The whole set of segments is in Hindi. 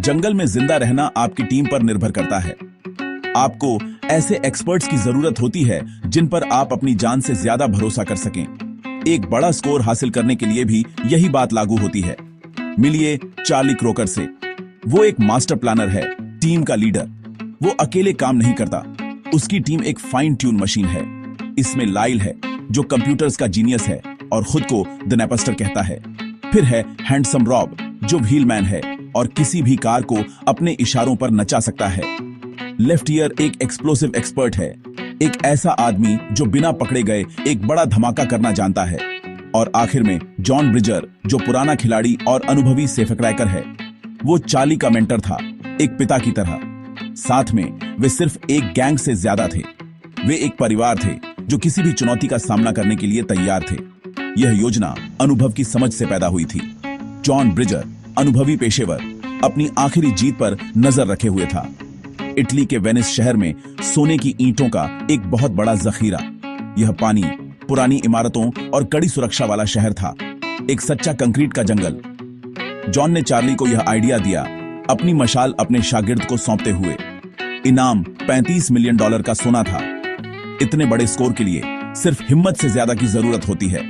जंगल में जिंदा रहना आपकी टीम पर निर्भर करता है। आपको ऐसे एक्सपर्ट्स की जरूरत होती है जिन पर आप अपनी जान से ज्यादा भरोसा कर सकें। एक बड़ा स्कोर हासिल करने के लिए भी यही बात लागू होती है। मिलिए चार्ली क्रोकर से। वो एक मास्टर प्लानर है, टीम का लीडर। वो अकेले काम नहीं करता, उसकी टीम एक फाइन ट्यून मशीन है। इसमें लाइल है जो कंप्यूटर्स का जीनियस है और खुद को द नेपस्टर कहता है। फिर है हैंडसम रॉब जो व्हीलमैन है और किसी भी कार को अपने इशारों पर नचा सकता है। लेफ्ट ईयर एक एक्सप्लोसिव एक्सपर्ट है, एक ऐसा आदमी जो बिना पकड़े गए एक बड़ा धमाका करना जानता है। और आखिर में जॉन ब्रिजर जो पुराना खिलाड़ी और अनुभवी सेफ क्रैकर है। वो चार्ली का मेंटर था, एक पिता की तरह। साथ में वे सिर्फ एक गैंग से ज्यादा थे। वे एक परिवार थे जो किसी भी चुनौती का सामना करने के लिए तैयार थे। यह योजना अनुभव की समझ से पैदा हुई थी। जॉन ब्रिजर अनुभवी पेशेवर अपनी आखिरी जीत पर नजर रखे हुए था। इटली के वेनिस शहर में सोने की ईंटों का एक बहुत बड़ा जखीरा। यह पानी, पुरानी इमारतों और कड़ी सुरक्षा वाला शहर था, एक सच्चा कंक्रीट का जंगल। जॉन ने चार्ली को यह आइडिया दिया, अपनी मशाल अपने शागिर्द को सौंपते हुए। इनाम $35 मिलियन का सोना था। इतने बड़े स्कोर के लिए सिर्फ हिम्मत से ज्यादा की जरूरत होती है।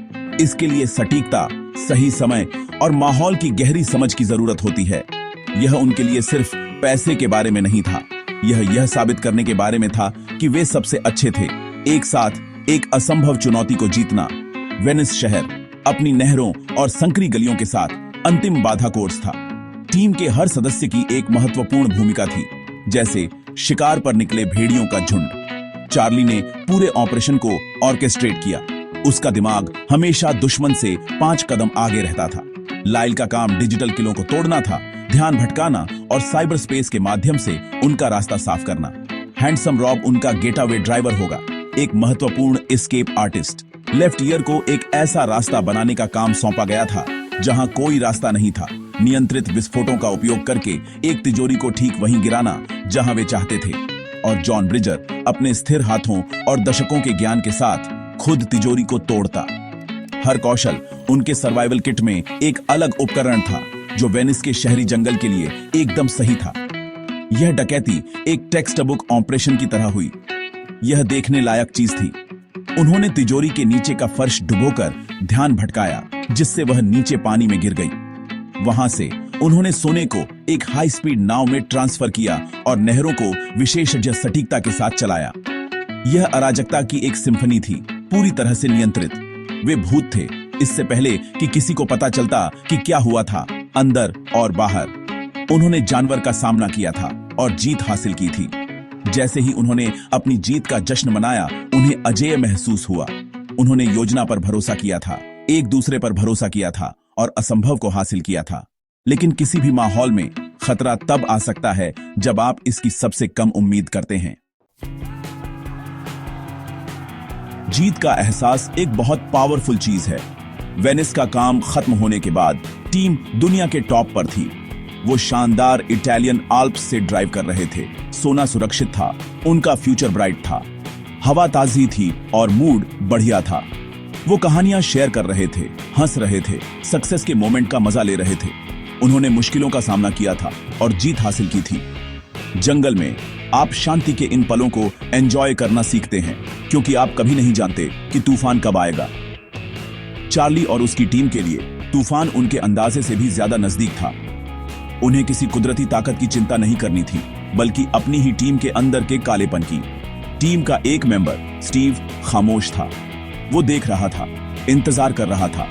इसके लिए सटीकता, सही समय और माहौल की गहरी समझ की जरूरत होती है। यह उनके लिए सिर्फ पैसे के बारे में नहीं था, यह साबित करने के बारे में था कि वे सबसे अच्छे थे। एक साथ एक असंभव चुनौती को जीतना। वेनिस शहर अपनी नहरों और संकरी गलियों के साथ अंतिम बाधा कोर्स था। टीम के हर सदस्य की एक महत्वपूर्ण भूमिका थी, जैसे शिकार पर निकले भेड़ियों का झुंड। चार्ली ने पूरे ऑपरेशन को ऑर्केस्ट्रेट किया। उसका दिमाग हमेशा दुश्मन से 5 कदम आगे रहता था। लाइल का काम डिजिटल किलों को तोड़ना था, ध्यान भटकाना और साइबर स्पेस के माध्यम से उनका रास्ता साफ करना। हैंडसम रॉब उनका गेटअवे ड्राइवर होगा, एक महत्वपूर्ण एस्केप आर्टिस्ट। लेफ्ट ईयर को एक ऐसा रास्ता बनाने का काम सौंपा गया था जहां कोई रास्ता नहीं था। नियंत्रित विस्फोटों का उपयोग करके एक तिजोरी को ठीक वहीं गिराना जहां वे चाहते थे। और जॉन ब्रिजर अपने स्थिर हाथों और दशकों के ज्ञान के साथ खुद तिजोरी को तोड़ता। हर कौशल उनके सर्वाइवल किट में एक अलग उपकरण था जो वेनिस के शहरी जंगल के लिए एकदम सही था। यह डकैती एक टेक्स्ट बुक ऑपरेशन की तरह हुई। यह देखने लायक चीज थी। उन्होंने तिजोरी के नीचे का फर्श डुबोकर ध्यान भटकाया, जिससे वह नीचे पानी में गिर गई। वहां से उन्होंने सोने को एक हाई स्पीड नाव में ट्रांसफर किया और नहरों को विशेषज्ञ सटीकता के साथ चलाया। यह अराजकता की एक सिम्फनी थी, पूरी तरह से नियंत्रित। वे भूत थे, इससे पहले कि किसी को पता चलता कि क्या हुआ था अंदर और बाहर। उन्होंने जानवर का सामना किया था और जीत हासिल की थी। जैसे ही उन्होंने अपनी जीत का जश्न मनाया, उन्हें अजेय महसूस हुआ। उन्होंने योजना पर भरोसा किया था, एक दूसरे पर भरोसा किया था और असंभव को हासिल किया था। लेकिन किसी भी माहौल में खतरा तब आ सकता है जब आप इसकी सबसे कम उम्मीद करते हैं। जीत का एहसास एक बहुत पावरफुल चीज है। वेनिस का काम खत्म होने के बाद टीम दुनिया के टॉप पर थी। वो शानदार इटालियन आल्प्स से ड्राइव कर रहे थे। सोना सुरक्षित था, उनका फ्यूचर ब्राइट था। हवा ताजी थी और मूड बढ़िया था। वो कहानियां शेयर कर रहे थे, हंस रहे थे, सक्सेस के मोमेंट का मजा ले रहे थे। उन्होंने मुश्किलों का सामना किया था और जीत हासिल की थी। जंगल में आप शांति के इन पलों को एंजॉय करना सीखते हैं, क्योंकि आप कभी नहीं जानते कि तूफान कब आएगा। चार्ली और उसकी टीम के लिए तूफान उनके अंदाजे से भी ज्यादा नजदीक था। उन्हें किसी कुदरती ताकत की चिंता नहीं करनी थी, बल्कि अपनी ही टीम के अंदर के कालेपन की। टीम का एक मेंबर स्टीव खामोश था। वो देख रहा था, इंतजार कर रहा था,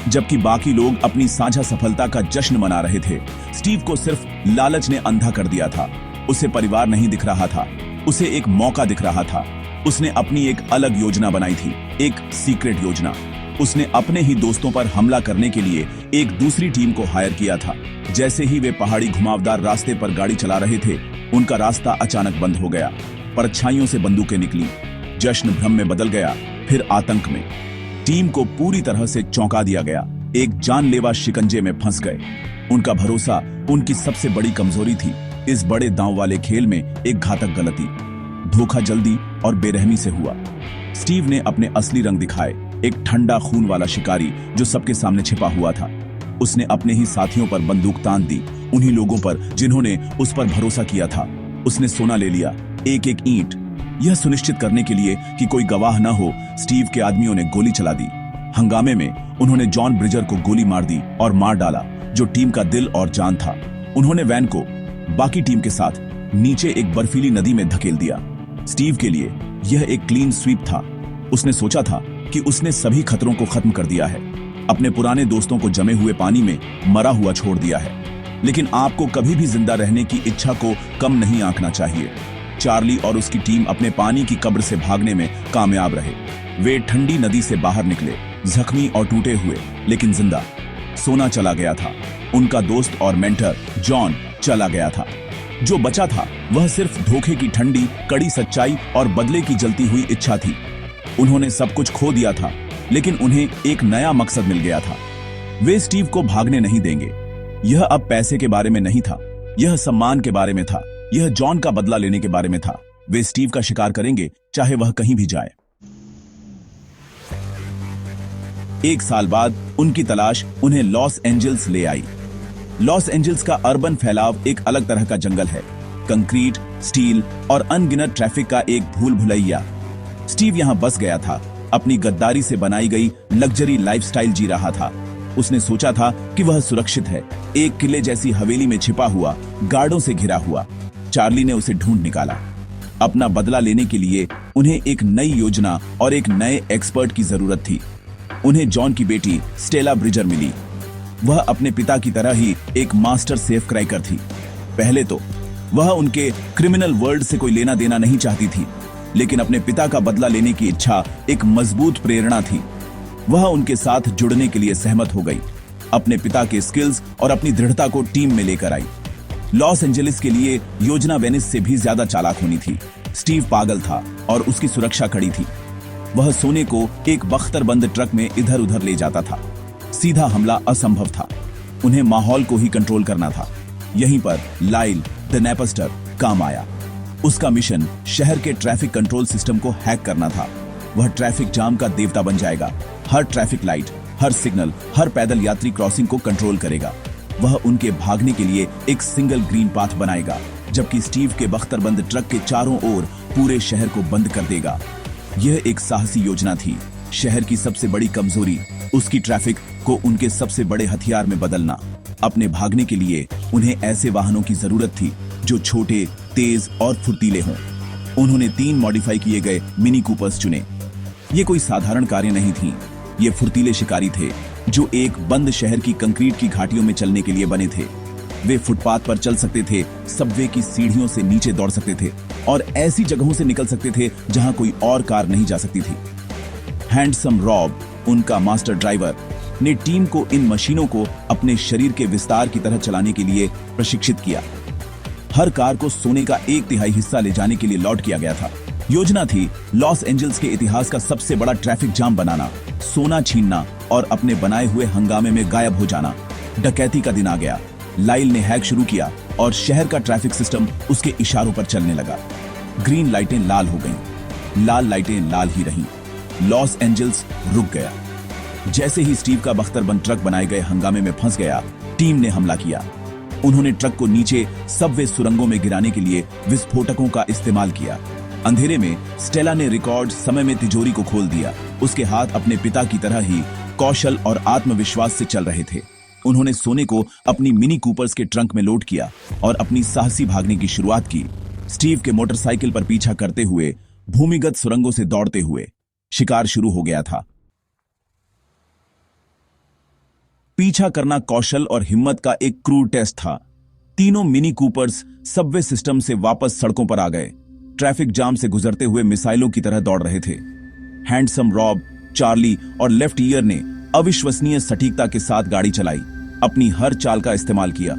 जबकि बाकी लोग अपनी साझा सफलता का जश्न मना रहे थे। स्टीव को सिर्फ लालच ने अंधा कर दिया था। उसे परिवार नहीं दिख रहा था, उसे एक मौका दिख रहा था। उसने अपनी एक अलग योजना बनाई थी, एक सीक्रेट योजना। उसने अपने ही दोस्तों पर हमला करने के लिए एक दूसरी टीम को हायर किया था। जैसे ही वे पहाड़ी घुमावदार रास्ते पर गाड़ी चला रहे थे, उनका रास्ता अचानक बंद हो गया। परछाइयों से बंदूकें निकली। जश्न भ्रम में बदल गया, फिर आतंक में। टीम को पूरी तरह से चौंका दिया गया। एक जानलेवा शिकंजे में फंस गए। उनका भरोसा उनकी सबसे बड़ी कमजोरी थी। इस बड़े दांव वाले खेल में एक घातक गलती। धोखा जल्दी और बेरहमी से हुआ। स्टीव ने अपने असली रंग दिखाए, एक ठंडा खून वाला शिकारी जो सबके सामने छिपा हुआ था। उसने अपने ही साथियों पर बंदूक तान दी उन्हीं लोगों पर जिन्होंने उस पर भरोसा किया था। उसने सोना ले लिया, एक एक ईंट। यह सुनिश्चित करने के लिए कि कोई गवाह न हो, स्टीव के आदमियों ने गोली चला दी। हंगामे में उन्होंने जॉन ब्रिजर को गोली मार दी और मार डाला, जो टीम का दिल और जान था। उन्होंने वैन को बाकी टीम के साथ नीचे एक बर्फीली नदी में धकेल दिया। स्टीव के लिए यह एक क्लीन स्वीप था। उसने सोचा था कि उसने सभी खतरों को खत्म कर दिया है, अपने पुराने दोस्तों को जमे हुए पानी में मरा हुआ छोड़ दिया है। लेकिन आपको कभी भी जिंदा रहने की इच्छा को कम नहीं आंकना चाहिए। चार्ली और उसकी टीम अपने पानी की कब्र से भागने में कामयाब रहे। वे ठंडी नदी से बाहर निकले, जख्मी और टूटे हुए, लेकिन जिंदा। सोना चला गया था, उनका दोस्त और मेंटर जॉन चला गया था। जो बचा था वह सिर्फ धोखे की ठंडी कड़ी सच्चाई और बदले की जलती हुई इच्छा थी। उन्होंने सब कुछ खो दिया था, लेकिन उन्हें एक नया मकसद मिल गया था। वे स्टीव को भागने नहीं देंगे। यह अब पैसे के बारे में नहीं था, यह सम्मान के बारे में था, यह जॉन का बदला लेने के बारे में था। वे स्टीव का शिकार करेंगे, चाहे वह कहीं भी जाए। एक साल बाद उनकी तलाश उन्हें लॉस एंजल्स ले आई। लॉस एंजल्स का अर्बन फैलाव एक अलग तरह का जंगल है, कंक्रीट, स्टील और अनगिनत ट्रैफिक का एक भूल भुलैया। स्टीव यहां बस गया था, अपनी गद्दारी से बनाई गई लग्जरी लाइफस्टाइल जी रहा था। उसने सोचा था कि वह सुरक्षित है, एक किले जैसी हवेली में छिपा हुआ, गार्डों से घिरा हुआ। चार्ली ने उसे ढूंढ निकाला। अपना बदला लेने के लिए उन्हें एक नई योजना और एक नए एक्सपर्ट की जरूरत थी। उन्हें जॉन की बेटी स्टेला ब्रिजर मिली। वह अपने पिता की तरह ही एक मास्टर सेफ क्रैकर थी। पहले तो वह उनके क्रिमिनल वर्ल्ड से कोई लेना देना नहीं चाहती थी, लेकिन अपने पिता का बदला लेने की इच्छा एक मजबूत प्रेरणा थी। वह उनके साथ जुड़ने के लिए सहमत हो गई, अपने पिता के स्किल्स और अपनी दृढ़ता को टीम में लेकर आई। लॉस एंजलिस के लिए योजना वेनिस से भी ज्यादा चालाक होनी थी। स्टीव पागल था और उसकी सुरक्षा कड़ी थी। वह सोने को एक बख्तरबंद ट्रक में इधर उधर ले जाता था। सीधा हमला असंभव था, उन्हें माहौल को ही कंट्रोल करना था। यहीं पर लाइल द नेपस्टर काम आया। उसका मिशन शहर के ट्रैफिक कंट्रोल सिस्टम को हैक करना था। वह ट्रैफिक जाम का देवता बन जाएगा। हर ट्रैफिक लाइट, हर सिग्नल, हर पैदल यात्री क्रॉसिंग को कंट्रोल करेगा। वह उनके भागने के लिए एक सिंगल ग्रीन पाथ बनाएगा, जबकि स्टीव के बख्तरबंद ट्रक के चारों ओर पूरे शहर को बंद कर देगा। यह एक साहसी योजना थी। शहर की सबसे बड़ी कमजोरी, उसकी ट्रैफिक को उनके सबसे बड़े हथियार में बदलना। अपने भागने के लिए उन्हें ऐसे वाहनों की जरूरत थी जो छोटे, तेज और फुर्तीले हों। उन्होंने 3 मॉडिफाई किए गए मिनी कूपर्स चुने। ये कोई साधारण कारें नहीं थीं। ये फुर्तीले शिकारी थे जो एक बंद शहर की कंक्रीट की घाटियों में चलने के लिए बने थे। वे फुटपाथ पर चल सकते थे, सबवे की सीढ़ियों से नीचे दौड़ सकते थे और ऐसी जगहों से निकल सकते थे जहां कोई और कार नहीं जा सकती थी। हैंडसम रॉब, उनका मास्टर ड्राइवर, ने टीम को इन मशीनों को अपने शरीर के विस्तार की तरह चलाने के लिए प्रशिक्षित किया। हर कार को सोने का 1/3 हिस्सा ले जाने के लिए लॉट किया गया था। योजना थी लॉस एंजल्स के इतिहास का सबसे बड़ा ट्रैफिक जाम बनाना, सोना छीनना और अपने बनाए हुए हंगामे में गायब हो जाना। डकैती का दिन आ गया। लाइल ने हैक शुरू किया और शहर का ट्रैफिक सिस्टम उसके इशारों पर चलने लगा। ग्रीन लाइटें लाल हो गईं, लाल लाइटें लाल ही रहीं। लॉस एंजल्स रुक गया। जैसे ही स्टीव का बख्तरबंद ट्रक बनाए गए हंगामे में फंस गया, टीम ने हमला किया। उन्होंने ट्रक को नीचे सबवे सुरंगों में गिराने के लिए विस्फोटकों का इस्तेमाल किया। अंधेरे में स्टेला ने रिकॉर्ड समय में तिजोरी को खोल दिया। उसके हाथ अपने पिता की तरह ही कौशल और आत्मविश्वास से चल रहे थे। उन्होंने सोने को अपनी मिनी कूपर्स के ट्रंक में लोड किया और अपनी साहसी भागने की शुरुआत की। स्टीव के मोटरसाइकिल पर पीछा करते हुए, भूमिगत सुरंगों से दौड़ते हुए। शिकार शुरू हो गया था। पीछा करना कौशल और हिम्मत का एक क्रूर टेस्ट था। तीनों मिनी कूपर्स सबवे सिस्टम से वापस सड़कों पर आ गए। ट्रैफिक जाम से गुजरते हुए मिसाइलों की तरह दौड़ रहे थे। हैंडसम रॉब, चार्ली और लेफ्ट ईयर ने अविश्वसनीय सटीकता के साथ गाड़ी चलाई, अपनी हर चाल का इस्तेमाल किया।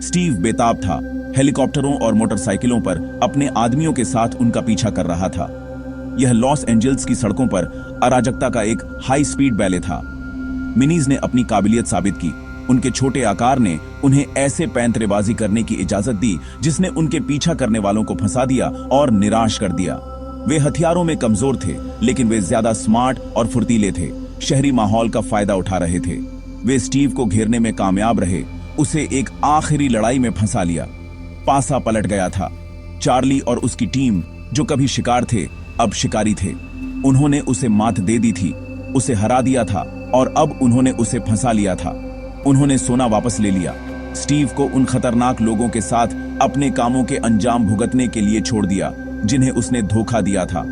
स्टीव बेताब था, हेलीकॉप्टरों और मोटरसाइकिलों पर अपने आदमियों के साथ उनका पीछा कर रहा था। यह लॉस एंजल्स की सड़कों पर अराजकता का एक हाई स्पीड बैले था। मिनीज ने अपनी काबिलियत साबित की। उनके छोटे आकार ने उन्हें ऐसे पैंतरेबाजी करने की इजाजत दी जिसने उनके पीछा करने वालों को फंसा दिया और निराश कर दिया। वे हथियारों में कमजोर थे, लेकिन वे ज्यादा स्मार्ट और फुर्तीले थे। शहरी माहौल का फायदा उठा रहे थे। वे स्टीव को घेरने में कामयाब रहे उसे एक आखिरी लड़ाई में फंसा लिया। पासा पलट गया था। चार्ली और उसकी टीम, जो कभी शिकार थे, अब शिकारी थे। उन्होंने उसे मात दे दी थी, उसे हरा दिया था और अब उन्होंने उसे फंसा लिया था। उन्होंने सोना वापस ले लिया। स्टीव को उन खतरनाक लोगों के साथ अपने कामों के अंजाम भुगतने के लिए छोड़ दिया जिन्हें उसने धोखा दिया था।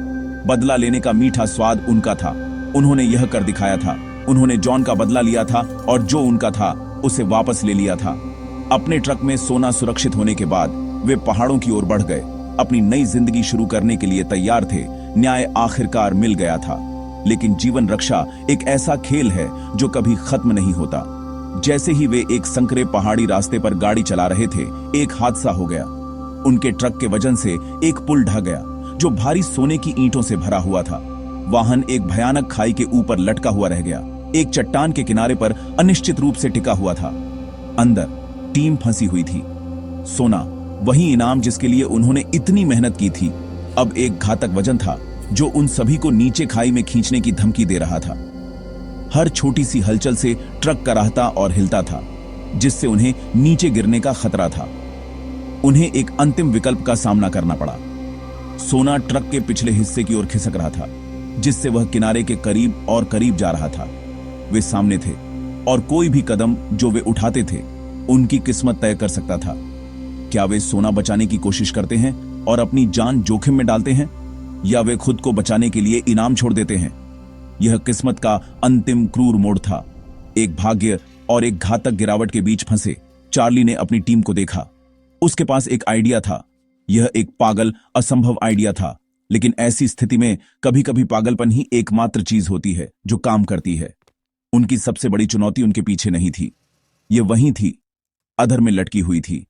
बदला लेने का मीठा स्वाद उनका था। उन्होंने यह कर दिखाया था। उन्होंने जॉन का बदला लिया था और जो उनका था उसे वापस ले लिया था। अपने ट्रक में सोना सुरक्षित होने के बाद वे पहाड़ों की ओर बढ़ गए। अपनी नई जिंदगी शुरू करने के लिए तैयार थे। न्याय आखिरकार मिल गया था। लेकिन जीवन रक्षा एक ऐसा खेल है जो कभी खत्म नहीं होता। जैसे ही वे एक संकरे पहाड़ी रास्ते पर गाड़ी चला रहे थे, एक हादसा हो गया। उनके ट्रक के वजन से एक पुल ढह गया जो भारी सोने की ईंटों से भरा हुआ था। वाहन एक भयानक खाई के ऊपर लटका हुआ रह गया। एक चट्टान के किनारे पर अनिश्चित रूप से टिका हुआ था। अंदर टीम फंसी हुई थी। सोना, वही इनाम जिसके लिए उन्होंने इतनी मेहनत की थी, अब एक घातक वजन था जो उन सभी को नीचे खाई में खींचने की धमकी दे रहा था। हर छोटी सी हलचल से ट्रक कराहता और हिलता था, जिससे उन्हें नीचे गिरने का खतरा था। उन्हें एक अंतिम विकल्प का सामना करना पड़ा। सोना ट्रक के पिछले हिस्से की ओर खिसक रहा था, जिससे वह किनारे के करीब और करीब जा रहा था। वे सामने थे और कोई भी कदम जो वे उठाते थे उनकी किस्मत तय कर सकता था। क्या वे सोना बचाने की कोशिश करते हैं और अपनी जान जोखिम में डालते हैं, या वे खुद को बचाने के लिए इनाम छोड़ देते हैं? यह किस्मत का अंतिम क्रूर मोड़ था। एक भाग्य और एक घातक गिरावट के बीच फंसे चार्ली ने अपनी टीम को देखा। उसके पास एक आइडिया था। यह एक पागल, असंभव आइडिया था, लेकिन ऐसी स्थिति में कभी कभी पागलपन ही एकमात्र चीज होती है जो काम करती है। उनकी सबसे बड़ी चुनौती उनके पीछे नहीं थी, यह वहीं थी, अधर में लटकी हुई थी।